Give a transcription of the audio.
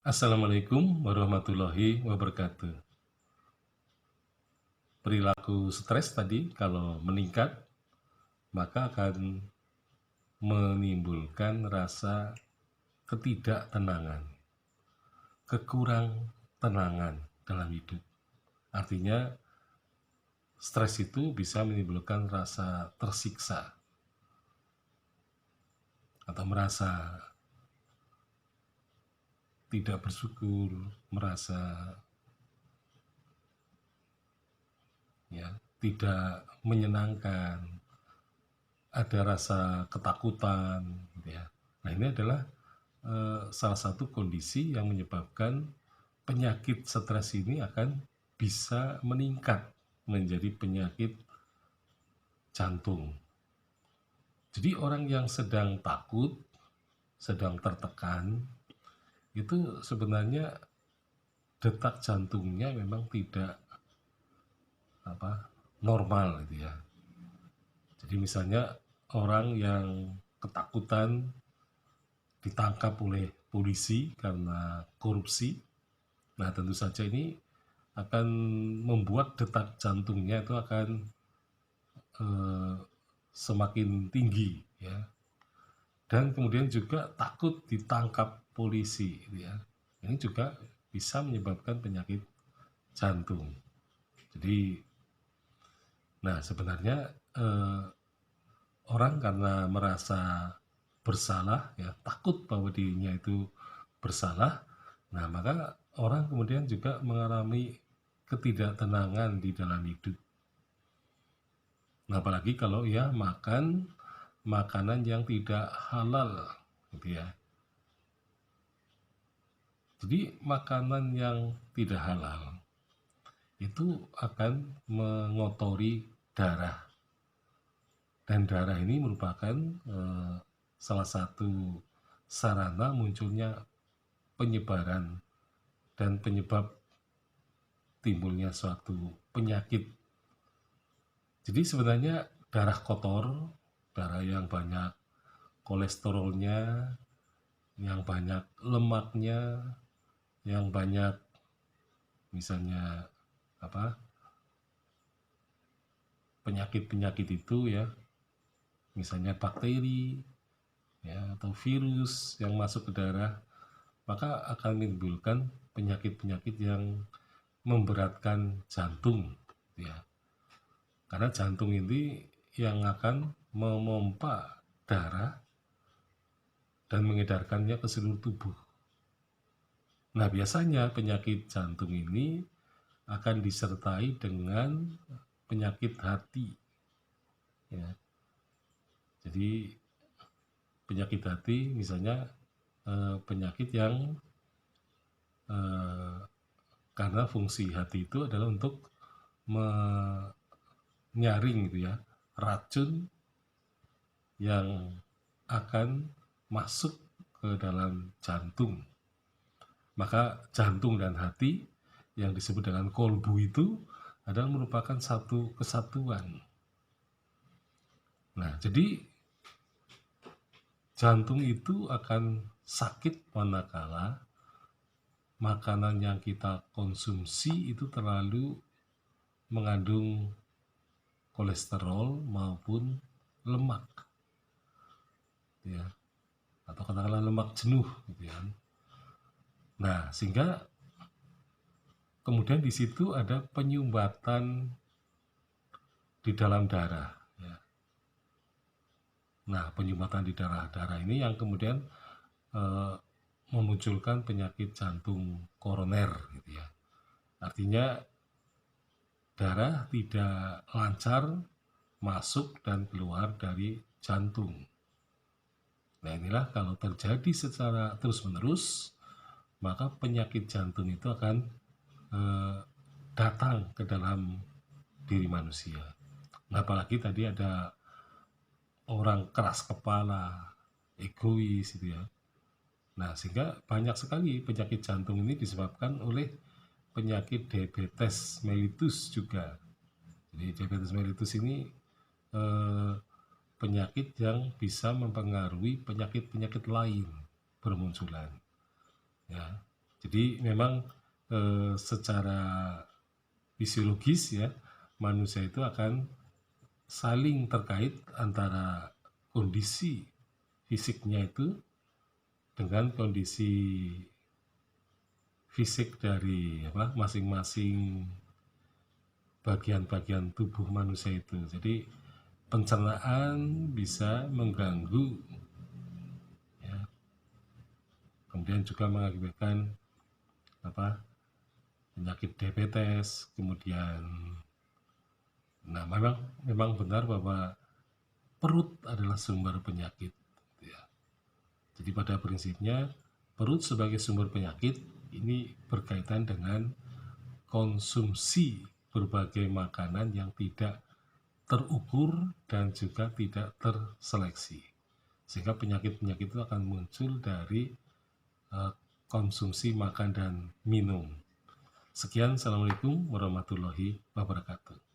Assalamualaikum warahmatullahi wabarakatuh. Perilaku stres tadi kalau meningkat, maka akan menimbulkan rasa ketidaktenangan, kekurang tenangan dalam hidup. Artinya, stres itu bisa menimbulkan rasa tersiksa atau merasa tidak bersyukur, merasa tidak menyenangkan, ada rasa ketakutan, gitu ya. Nah, ini adalah salah satu kondisi yang menyebabkan penyakit stres ini akan bisa meningkat menjadi penyakit jantung. Jadi orang yang sedang takut, sedang tertekan, itu sebenarnya detak jantungnya memang tidak normal gitu ya. Jadi misalnya orang yang ketakutan ditangkap oleh polisi karena korupsi, nah tentu saja ini akan membuat detak jantungnya itu akan semakin tinggi ya, dan kemudian juga takut ditangkap polisi gitu ya. Ini juga bisa menyebabkan penyakit jantung. Jadi nah sebenarnya orang karena merasa bersalah ya, takut bahwa dirinya itu bersalah, nah maka orang kemudian juga mengalami ketidaktenangan di dalam hidup. Nah, apalagi kalau ya makan makanan yang tidak halal gitu ya. Jadi makanan yang tidak halal itu akan mengotori darah, dan darah ini merupakan salah satu sarana munculnya penyebaran dan penyebab timbulnya suatu penyakit. Jadi sebenarnya darah kotor, darah yang banyak kolesterolnya, yang banyak lemaknya, yang banyak misalnya penyakit-penyakit itu ya, misalnya bakteri ya, atau virus yang masuk ke darah, maka akan menimbulkan penyakit-penyakit yang memberatkan jantung ya. Karena jantung ini yang akan memompa darah dan mengedarkannya ke seluruh tubuh. Nah, biasanya penyakit jantung ini akan disertai dengan penyakit hati ya. Jadi penyakit hati misalnya penyakit yang karena fungsi hati itu adalah untuk menyaring gitu ya, racun yang akan masuk ke dalam jantung. Maka jantung dan hati yang disebut dengan kolbu itu adalah merupakan satu kesatuan. Nah, jadi jantung itu akan sakit manakala makanan yang kita konsumsi itu terlalu mengandung kolesterol maupun lemak ya, atau katakanlah lemak jenuh gitu ya. Nah, sehingga kemudian di situ ada penyumbatan di dalam darah ya. Nah, penyumbatan di darah ini yang kemudian memunculkan penyakit jantung koroner gitu ya. Artinya darah tidak lancar masuk dan keluar dari jantung. Nah, inilah kalau terjadi secara terus-menerus, maka penyakit jantung itu akan datang ke dalam diri manusia. Nah, apalagi tadi ada orang keras kepala, egois gitu ya. Nah, sehingga banyak sekali penyakit jantung ini disebabkan oleh penyakit diabetes mellitus juga. Jadi diabetes mellitus ini penyakit yang bisa mempengaruhi penyakit-penyakit lain bermunculan ya. Jadi memang secara fisiologis ya, manusia itu akan saling terkait antara kondisi fisiknya itu dengan kondisi fisik dari masing-masing bagian-bagian tubuh manusia itu. Jadi pencernaan bisa mengganggu, ya, kemudian juga mengakibatkan penyakit diabetes. Kemudian, nah memang benar bahwa perut adalah sumber penyakit, ya. Jadi pada prinsipnya perut sebagai sumber penyakit ini berkaitan dengan konsumsi berbagai makanan yang tidak terukur dan juga tidak terseleksi, sehingga penyakit-penyakit itu akan muncul dari konsumsi makan dan minum. Sekian, Assalamualaikum warahmatullahi wabarakatuh.